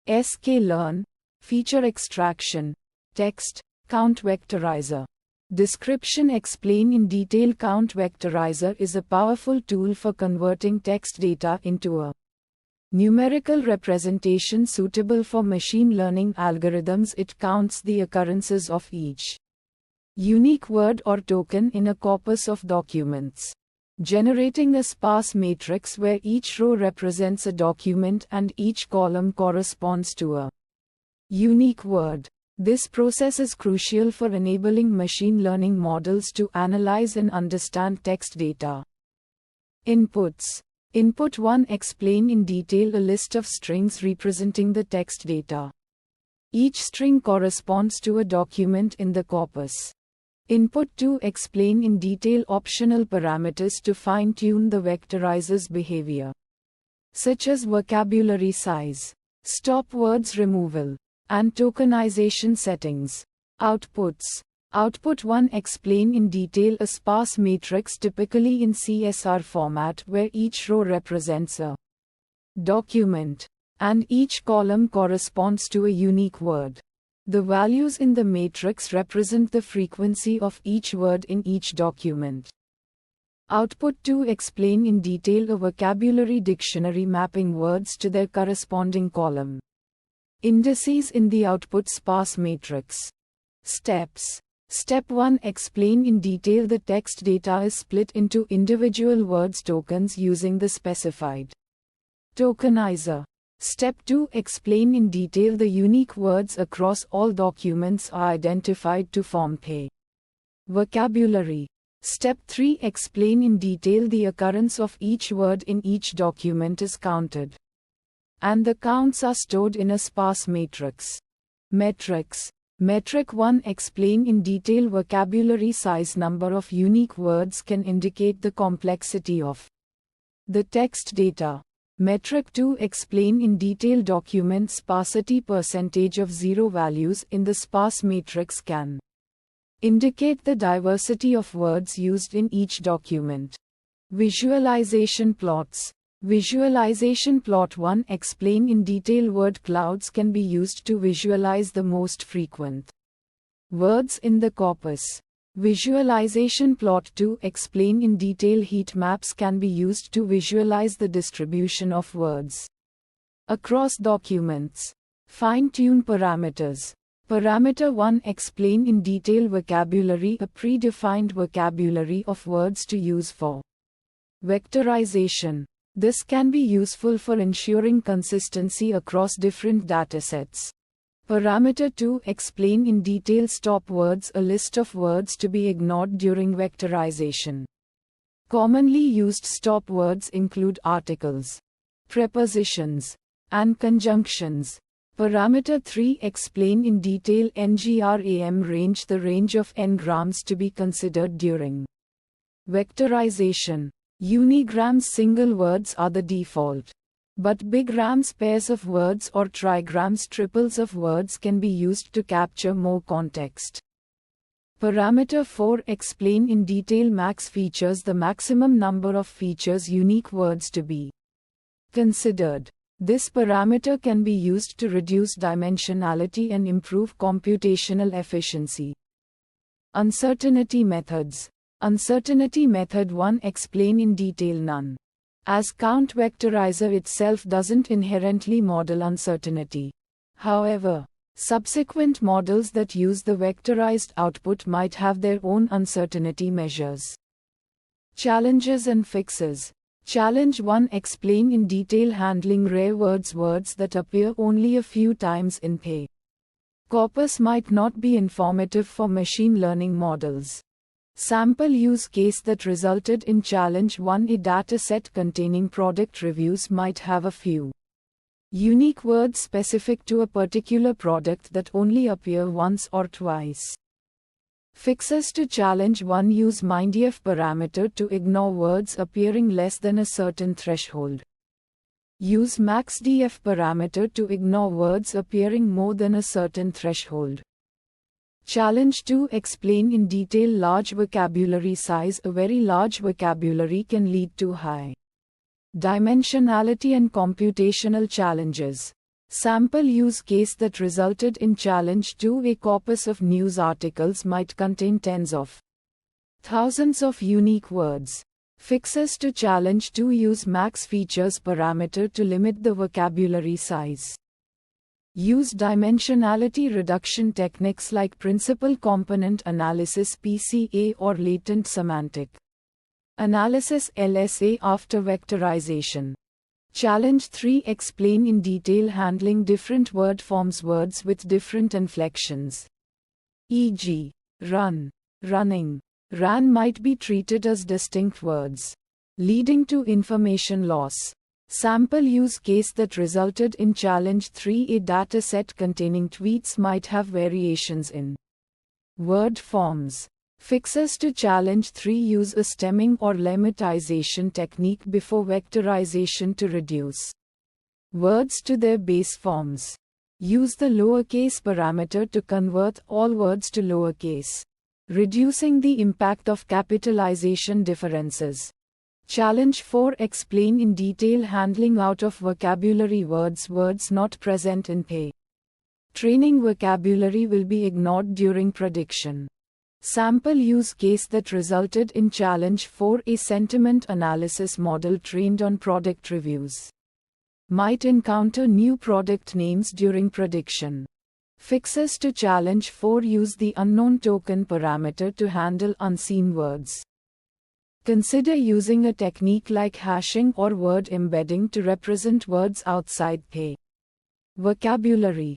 sklearn, feature extraction, text, count vectorizer. Description. Explain in detail. Count vectorizer is a powerful tool for converting text data into a numerical representation suitable for machine learning algorithms. It counts the occurrences of each unique word or token in a corpus of documents, generating a sparse matrix where each row represents a document and each column corresponds to a unique word. This process is crucial for enabling machine learning models to analyze and understand text data. Inputs. Input 1. Explain in detail a list of strings representing the text data. Each string corresponds to a document in the corpus. Input 2. Explain in detail optional parameters to fine-tune the vectorizer's behavior, such as vocabulary size, stop words removal, and tokenization settings. Outputs. Output 1. Explain in detail a sparse matrix typically in CSR format where each row represents a document, and each column corresponds to a unique word. The values in the matrix represent the frequency of each word in each document. Output 2. Explain in detail a vocabulary dictionary mapping words to their corresponding column indices in the output sparse matrix. Steps. Step 1. Explain in detail the text data is split into individual words tokens using the specified tokenizer. Step 2. Explain in detail the unique words across all documents are identified to form a vocabulary. Step 3. Explain in detail the occurrence of each word in each document is counted, and the counts are stored in a sparse matrix. Metrics. Metric 1. Explain in detail vocabulary size. Number of unique words can indicate the complexity of the text data. Metric 2. Explain in detail document sparsity. Percentage of zero values in the sparse matrix can indicate the diversity of words used in each document. Visualization plots. Visualization plot 1. Explain in detail word clouds can be used to visualize the most frequent words in the corpus. Visualization plot 2. Explain in detail heat maps can be used to visualize the distribution of words across documents. Fine-tune parameters. Parameter 1. Explain in detail vocabulary. A predefined vocabulary of words to use for vectorization. This can be useful for ensuring consistency across different datasets. Parameter 2. Explain in detail stop words. A list of words to be ignored during vectorization. Commonly used stop words include articles, prepositions, and conjunctions. Parameter 3. Explain in detail NGRAM range. The range of n-grams to be considered during vectorization. Unigrams single words are the default, but bigrams pairs of words or trigrams triples of words can be used to capture more context. Parameter 4. Explain in detail max features. The maximum number of features unique words to be considered. This parameter can be used to reduce dimensionality and improve computational efficiency. Uncertainty methods. Uncertainty method 1. Explain in detail none. As count vectorizer itself doesn't inherently model uncertainty. However, subsequent models that use the vectorized output might have their own uncertainty measures. Challenges and fixes. Challenge 1. Explain in detail handling rare words. Words that appear only a few times in a corpus might not be informative for machine learning models. Sample use case that resulted in challenge 1. A dataset containing product reviews might have a few unique words specific to a particular product that only appear once or twice. Fixes to challenge 1. Use MindDef parameter to ignore words appearing less than a certain threshold. Use MaxDef parameter to ignore words appearing more than a certain threshold. Challenge 2. Explain in detail large vocabulary size. A very large vocabulary can lead to high dimensionality and computational challenges. Sample use case that resulted in challenge 2. A corpus of news articles might contain tens of thousands of unique words. Fixes to challenge 2. Use max features parameter to limit the vocabulary size. Use dimensionality reduction techniques like principal component analysis (PCA) or latent semantic analysis (LSA) after vectorization. Challenge 3. Explain in detail handling different word forms, words with different inflections. E.g., run, running, ran might be treated as distinct words, leading to information loss. Sample use case that resulted in challenge 3. A dataset containing tweets might have variations in word forms. Fixes to challenge 3. Use a stemming or lemmatization technique before vectorization to reduce words to their base forms. Use the lowercase parameter to convert all words to lowercase, reducing the impact of capitalization differences. Challenge 4. Explain in detail handling out of vocabulary words, words not present in PE. Training vocabulary will be ignored during prediction. Sample use case that resulted in challenge 4. A sentiment analysis model trained on product reviews might encounter new product names during prediction. Fixes to challenge 4. Use the unknown token parameter to handle unseen words. Consider using a technique like hashing or word embedding to represent words outside PE vocabulary.